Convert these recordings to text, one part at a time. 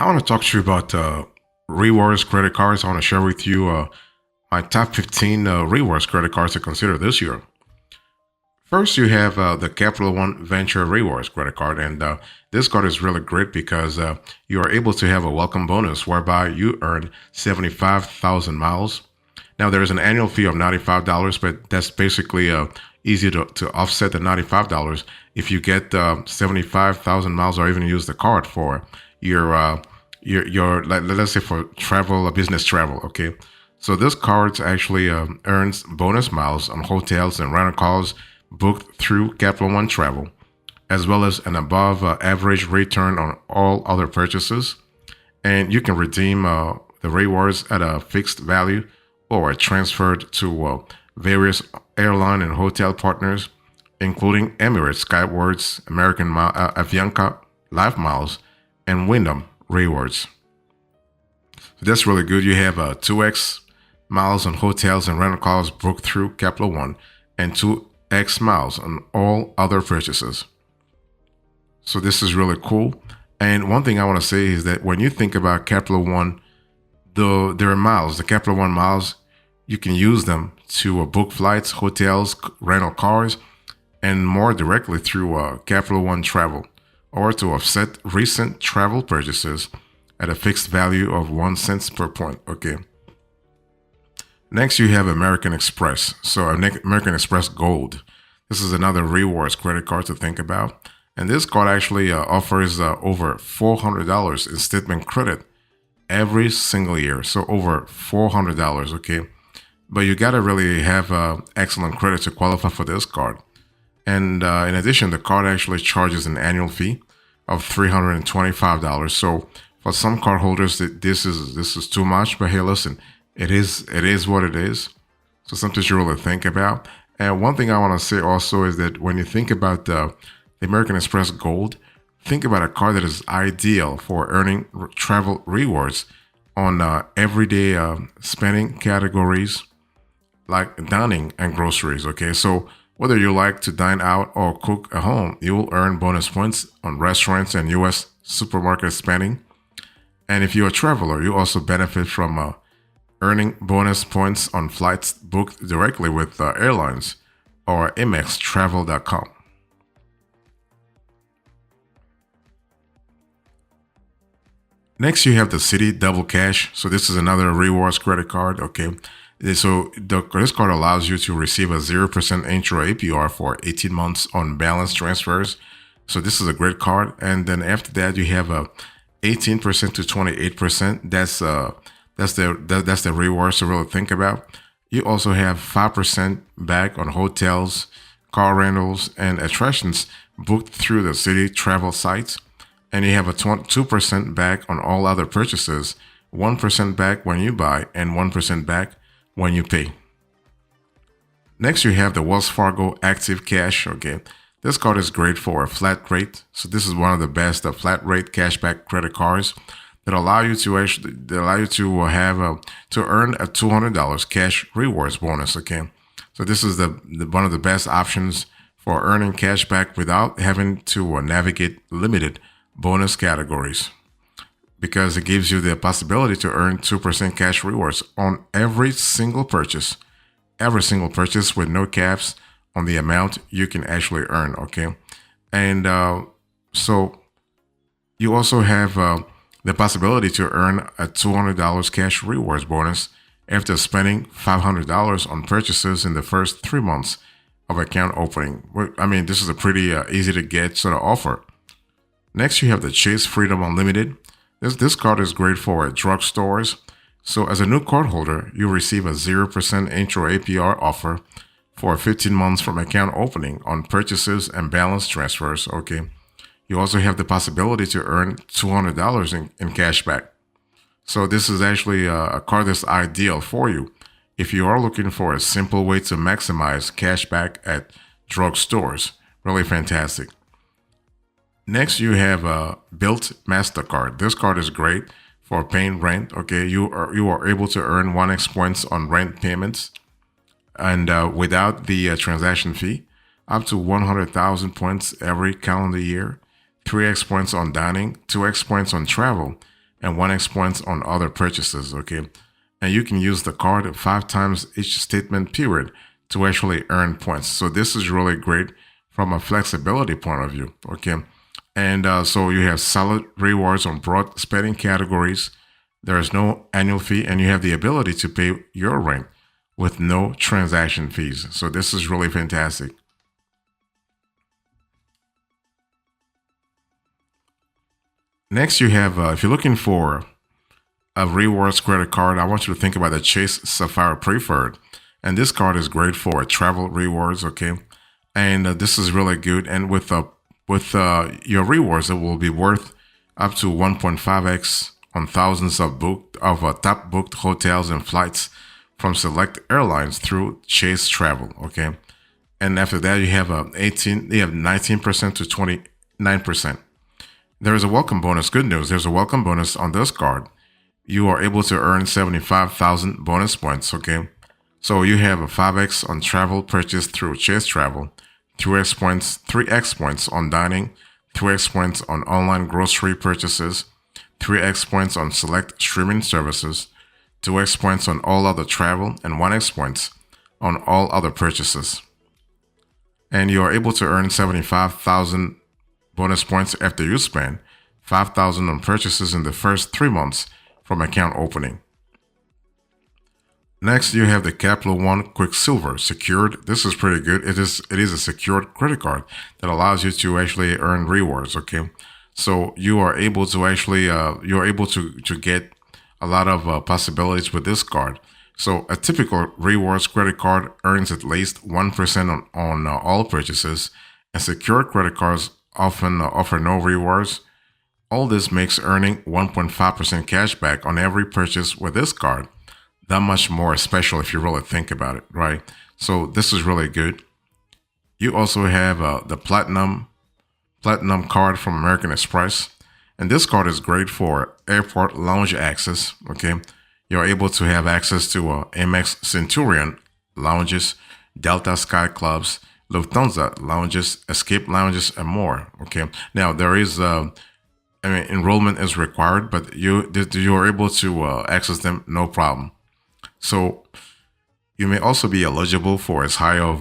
I want to talk to you about rewards credit cards. I want to share with you my top 15 rewards credit cards to consider this year. First, you have the Capital One Venture Rewards credit card, and this card is really great because you are able to have a welcome bonus whereby you earn 75,000 miles. Now, there is an annual fee of $95, but that's basically easy to offset the $95 if you get 75,000 miles or even use the card for your let's say for travel, business travel. Okay, so this card actually earns bonus miles on hotels and rental cars booked through Capital One Travel, as well as an above average return on all other purchases. And you can redeem the rewards at a fixed value or transferred to various airline and hotel partners, including Emirates, Skywards, Avianca, Life Miles, and Wyndham Rewards. So that's really good. You have 2x miles on hotels and rental cars booked through Capital One, and 2x miles on all other purchases. So this is really cool. And one thing I want to say is that when you think about Capital One, there are miles, the Capital One miles, you can use them to book flights, hotels, rental cars, and more directly through Capital One Travel, or to offset recent travel purchases at a fixed value of 1 cent per point. Okay. Next, you have American Express. So American Express Gold. This is another rewards credit card to think about. And this card actually offers over $400 in statement credit every single year. So over $400, okay? But you got to really have excellent credit to qualify for this card. And in addition, the card actually charges an annual fee of $325. So for some card holders, this is too much. But hey, listen, it is what it is. So something you really think about. And one thing I want to say also is that when you think about the American Express Gold, think about a card that is ideal for earning travel rewards on everyday spending categories like dining and groceries. Okay, so whether you like to dine out or cook at home, you will earn bonus points on restaurants and U.S. supermarket spending. And if you're a traveler, you also benefit from earning bonus points on flights booked directly with airlines or amextravel.com. Next, you have the Citi Double Cash. So this is another rewards credit card. Okay. So this card allows you to receive a 0% intro APR for 18 months on balance transfers. So this is a great card. And then after that, you have a 18% to 28%. That's the rewards to really think about. You also have 5% back on hotels, car rentals, and attractions booked through the Citi travel sites. And you have a 2% back on all other purchases, 1% back when you buy, and 1% back when you pay. Next, you have the Wells Fargo Active Cash. Okay, this card is great for a flat rate. So this is one of the best flat rate cashback credit cards that allow you to have to earn a $200 cash rewards bonus. Okay, so this is the one of the best options for earning cash back without having to navigate limited bonus categories, because it gives you the possibility to earn 2% cash rewards on every single purchase with no caps on the amount you can actually earn. Okay. And so you also have the possibility to earn a $200 cash rewards bonus after spending $500 on purchases in the first 3 months of account opening. I mean, this is a pretty easy to get sort of offer. Next, you have the Chase Freedom Unlimited. This card is great for drugstores. So as a new cardholder, you receive a 0% intro APR offer for 15 months from account opening on purchases and balance transfers. Okay. You also have the possibility to earn $200 in cash back. So this is actually a card that's ideal for you if you are looking for a simple way to maximize cash back at drugstores. Really fantastic. Next, you have a Built MasterCard. This card is great for paying rent. Okay, you are able to earn 1x points on rent payments, and without the transaction fee, up to 100,000 points every calendar year, 3x points on dining, 2x points on travel, and 1x points on other purchases, okay? And you can use the card 5 times each statement period to actually earn points. So this is really great from a flexibility point of view, okay? And so you have solid rewards on broad spending categories. There is no annual fee, and you have the ability to pay your rent with no transaction fees. So this is really fantastic. Next, you have, if you're looking for a rewards credit card, I want you to think about the Chase Sapphire Preferred. And this card is great for travel rewards, okay? And this is really good. And with your rewards, it will be worth up to 1.5x on thousands of top booked hotels and flights from select airlines through Chase Travel, okay? And after that, you have 19% to 29%. There is a welcome bonus. Good news, there's a welcome bonus on this card. You are able to earn 75,000 bonus points, okay? So you have a 5x on travel purchased through Chase Travel, 3x points on dining, 3x points on online grocery purchases, 3x points on select streaming services, 2x points on all other travel, and 1x points on all other purchases. And you are able to earn 75,000 bonus points after you spend 5,000 on purchases in the first 3 months from account opening. Next, you have the Capital One Quicksilver Secured. This is pretty good. It is a secured credit card that allows you to actually earn rewards, okay? So you are able to actually, you're able to get a lot of possibilities with this card. So a typical rewards credit card earns at least 1% on all purchases, and secured credit cards often offer no rewards. All this makes earning 1.5% cash back on every purchase with this card that much more special if you really think about it, right? So this is really good. You also have the Platinum card from American Express. And this card is great for airport lounge access, okay? You're able to have access to Amex Centurion lounges, Delta Sky Clubs, Lufthansa lounges, Escape lounges, and more, okay? Now, there is enrollment is required, but you're able to access them no problem. So you may also be eligible for as high as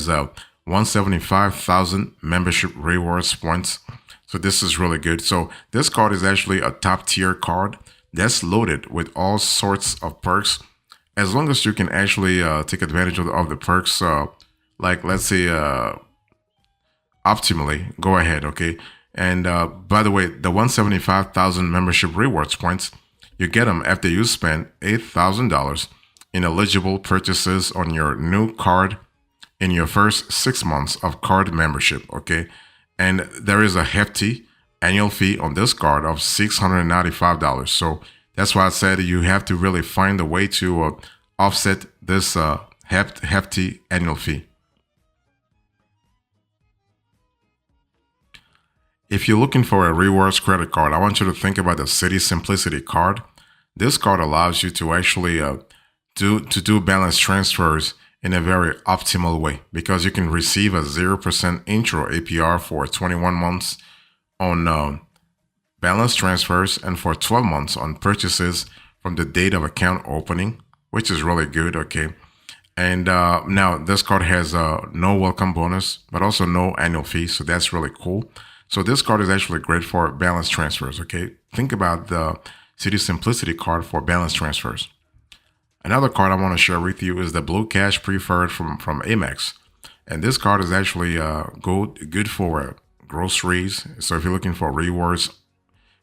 175,000 membership rewards points. So this is really good. So this card is actually a top tier card that's loaded with all sorts of perks. As long as you can actually take advantage of the perks, like let's say optimally, go ahead, okay? And by the way, the 175,000 membership rewards points, you get them after you spend $8,000 in eligible purchases on your new card in your first 6 months of card membership, okay? And there is a hefty annual fee on this card of $695. So that's why I said you have to really find a way to offset this hefty annual fee. If you're looking for a rewards credit card, I want you to think about the Citi Simplicity card. This card allows you to actually do balance transfers in a very optimal way because you can receive a 0% intro APR for 21 months on balance transfers and for 12 months on purchases from the date of account opening, which is really good, okay? And now this card has no welcome bonus, but also no annual fee, so that's really cool. So this card is actually great for balance transfers, okay? Think about the Citi Simplicity card for balance transfers. Another card I want to share with you is the Blue Cash Preferred from Amex. And this card is actually good for groceries. So if you're looking for rewards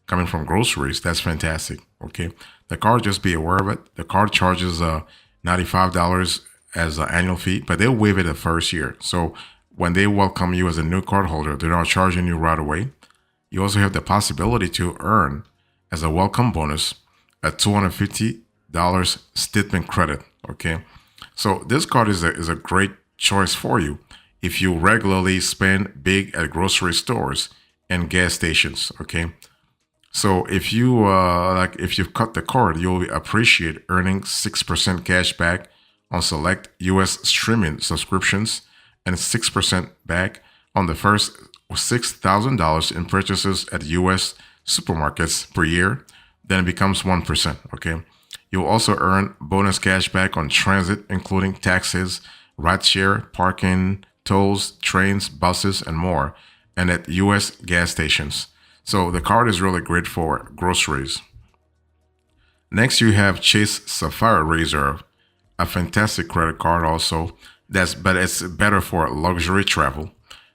coming from groceries, that's fantastic, okay? The card, just be aware of it. The card charges $95 as an annual fee, but they'll waive it the first year. So when they welcome you as a new card holder, they're not charging you right away. You also have the possibility to earn as a welcome bonus a $250 statement credit, okay? So this card is a great choice for you if you regularly spend big at grocery stores and gas stations, okay? So if you've cut the card, you'll appreciate earning 6% cash back on select US streaming subscriptions and 6% back on the first $6,000 in purchases at U.S. supermarkets per year, then it becomes 1%. Okay. You'll also earn bonus cash back on transit, including taxes, rideshare, parking, tolls, trains, buses, and more, and at U.S. gas stations. So the card is really great for groceries. Next, you have Chase Sapphire Reserve, a fantastic credit card also. But it's better for luxury travel.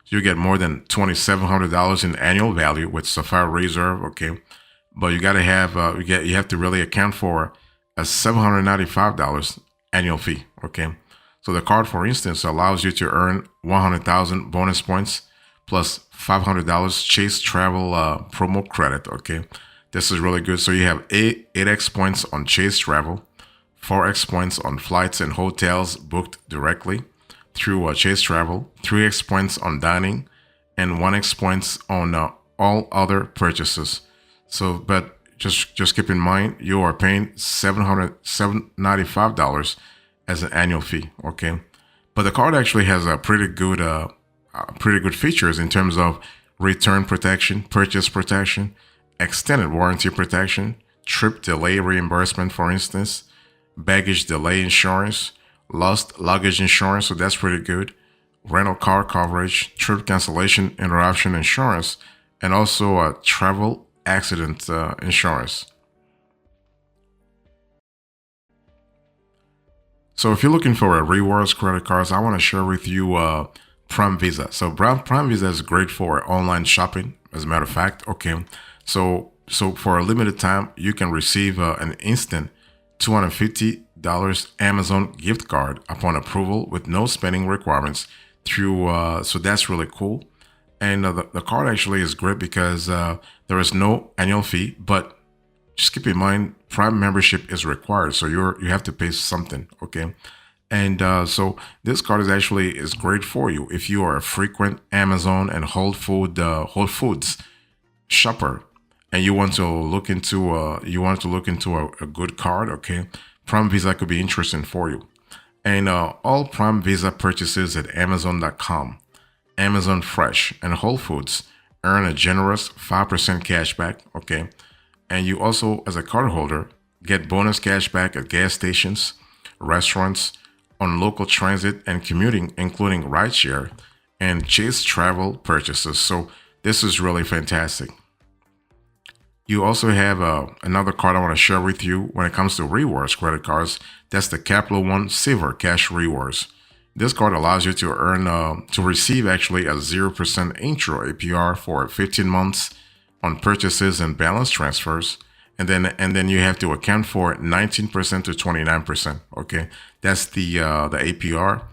You get more than $2,700 in annual value with Sapphire Reserve. Okay, but you got to have you have to really account for a $795 annual fee. Okay, so the card, for instance, allows you to earn 100,000 bonus points plus $500 Chase Travel promo credit. Okay, this is really good. So you have 8x points on Chase Travel, 4x points on flights and hotels booked directly through Chase Travel, 3x points on dining, and 1x points on all other purchases. So, but just keep in mind, you are paying $795 as an annual fee. Okay, but the card actually has a pretty good features in terms of return protection, purchase protection, extended warranty protection, trip delay reimbursement, for instance, baggage delay insurance, lost luggage insurance, so that's pretty good, rental car coverage, trip cancellation interruption insurance, and also travel accident insurance. So if you're looking for a rewards credit cards, I want to share with you Prime Visa. So Prime Visa is great for online shopping, as a matter of fact. Okay, so for a limited time, you can receive an instant $250 Amazon gift card upon approval with no spending requirements through. So that's really cool. And the card actually is great because there is no annual fee, but just keep in mind, Prime membership is required, so you have to pay something. Okay, and so this card is great for you if you are a frequent Amazon and Whole Foods shopper, and you want to look into a good card. Okay, Prime Visa could be interesting for you. And all Prime Visa purchases at Amazon.com, Amazon Fresh, and Whole Foods earn a generous 5% cashback. Okay. And you also, as a cardholder, get bonus cash back at gas stations, restaurants, on local transit and commuting, including rideshare and Chase Travel purchases. So this is really fantastic. You also have another card I want to share with you when it comes to rewards credit cards. That's the Capital One Silver Cash Rewards. This card allows you to receive actually a 0% intro APR for 15 months on purchases and balance transfers, and then you have to account for 19% to 29%. Okay, that's the APR,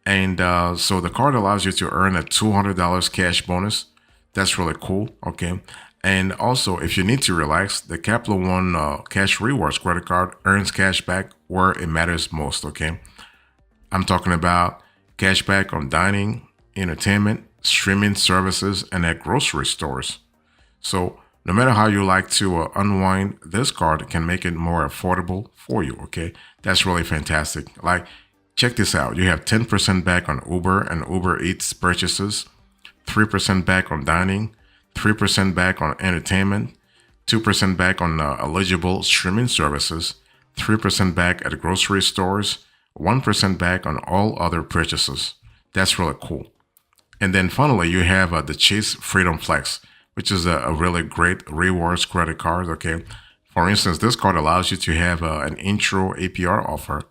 and so the card allows you to earn a $200 cash bonus. That's really cool. Okay, and also if you need to relax, the Capital One Cash Rewards credit card earns cash back where it matters most. Okay, I'm talking about cash back on dining, entertainment, streaming services, and at grocery stores. So no matter how you like to unwind, this card can make it more affordable for you. Okay, that's really fantastic. Like, check this out. You have 10% back on Uber and Uber Eats purchases, 3% back on dining, 3% back on entertainment, 2% back on eligible streaming services, 3% back at grocery stores, 1% back on all other purchases. That's really cool. And then finally, you have the Chase Freedom Flex, which is a really great rewards credit card. Okay, for instance, this card allows you to have an intro APR offer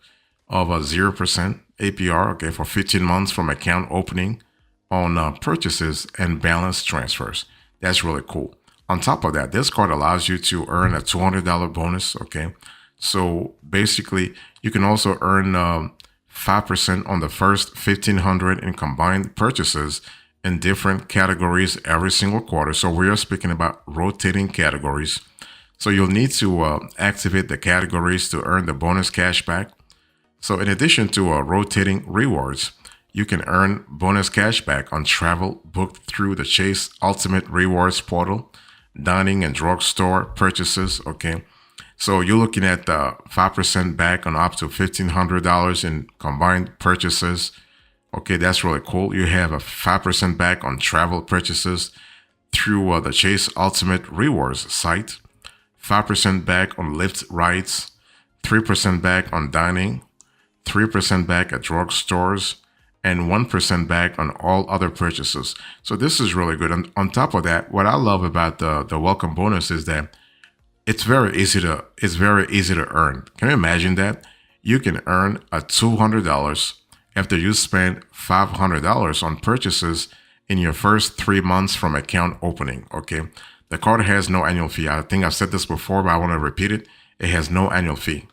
of a 0% APR. Okay, for 15 months from account opening on purchases and balance transfers. That's really cool. On top of that, this card allows you to earn a $200 bonus. Okay, so basically, you can also earn 5% on the first 1,500 in combined purchases in different categories every single quarter. So we are speaking about rotating categories. So you'll need to activate the categories to earn the bonus cash back. So in addition to rotating rewards, you can earn bonus cash back on travel booked through the Chase Ultimate Rewards portal, dining and drugstore purchases. Okay, so you're looking at 5% back on up to $1,500 in combined purchases Okay, that's really cool. You have a 5% back on travel purchases through the Chase Ultimate Rewards site, 5% back on Lyft rides, 3% back on dining, 3% back at drugstores, and 1% back on all other purchases. So this is really good. And on top of that, what I love about the welcome bonus is that it's very easy to earn. Can you imagine that? You can earn a $200 after you spend $500 on purchases in your first 3 months from account opening. Okay. The card has no annual fee. I think I've said this before, but I want to repeat it. It has no annual fee.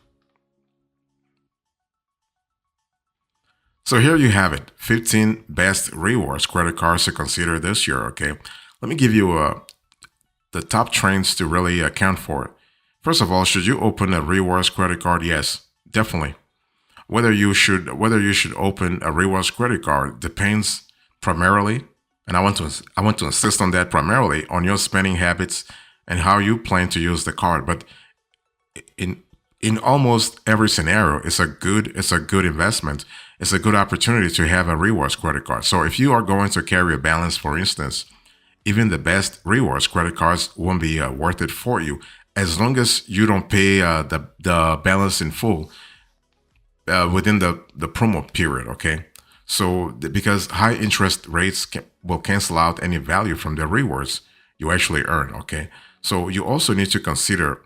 So here you have it, 15 best rewards credit cards to consider this year, okay? Let me give you the top trends to really account for it. First of all, should you open a rewards credit card? Yes, definitely. Whether you should open a rewards credit card depends primarily, and I want to insist on that, primarily on your spending habits and how you plan to use the card. But in in almost every scenario, it's a good investment. It's a good opportunity to have a rewards credit card. So if you are going to carry a balance, for instance, even the best rewards credit cards won't be worth it for you as long as you don't pay the balance in full within the promo period. Okay, so because high interest rates will cancel out any value from the rewards you actually earn. Okay, so you also need to consider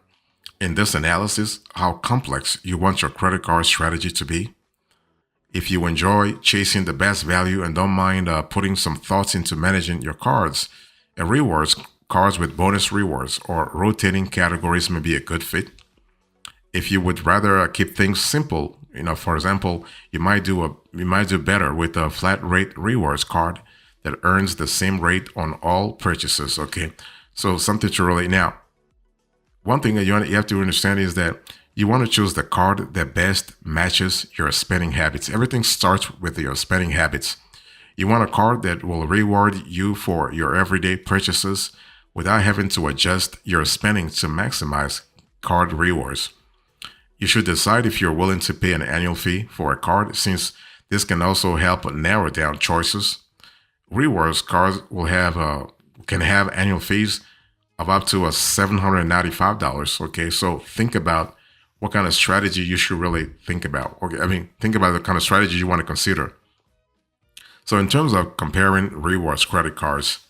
in this analysis how complex you want your credit card strategy to be. If you enjoy chasing the best value and don't mind putting some thoughts into managing your cards, a rewards cards with bonus rewards or rotating categories may be a good fit. If you would rather keep things simple, for example, you might do better with a flat rate rewards card that earns the same rate on all purchases. Okay, so something to relate now. One thing that you have to understand is that you want to choose the card that best matches your spending habits. Everything starts with your spending habits. You want a card that will reward you for your everyday purchases without having to adjust your spending to maximize card rewards. You should decide if you're willing to pay an annual fee for a card, since this can also help narrow down choices. Rewards cards can have annual fees of up to $795. Okay, so think about what kind of strategy you should really think about. Okay, think about the kind of strategy you want to consider. So in terms of comparing rewards credit cards,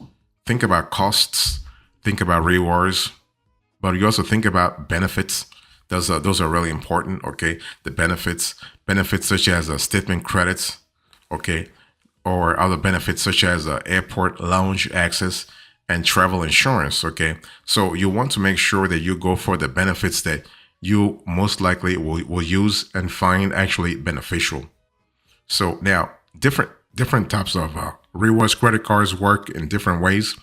think about costs, think about rewards, but you also think about benefits. Those are really important. Okay, the benefits such as statement credits. Okay, or other benefits such as airport lounge access and travel insurance. Okay, so you want to make sure that you go for the benefits that you most likely will use and find actually beneficial. So now, different types of rewards credit cards work in different ways.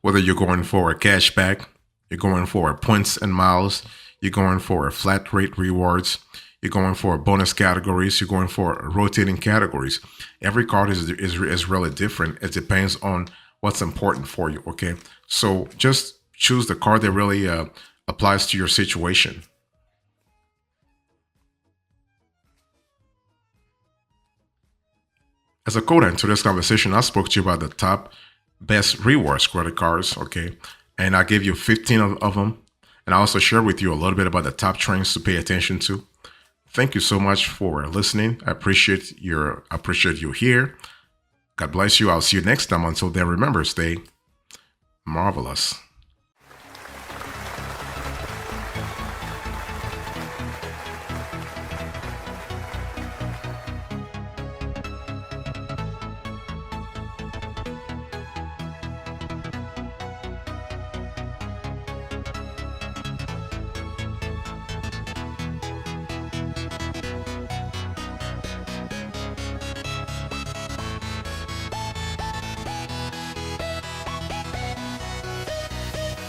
Whether you're going for a cashback, you're going for points and miles, you're going for a flat rate rewards, you're going for bonus categories, you're going for rotating categories. Every card is really different. It depends on what's important for you. Okay, so just choose the card that really applies to your situation. As a co-end to this conversation, I spoke to you about the top best rewards credit cards. Okay, and I gave you 15 of them, and I also shared with you a little bit about the top trends to pay attention to. Thank you so much for listening. I appreciate you here. God bless you. I'll see you next time. Until then, remember, stay marvelous.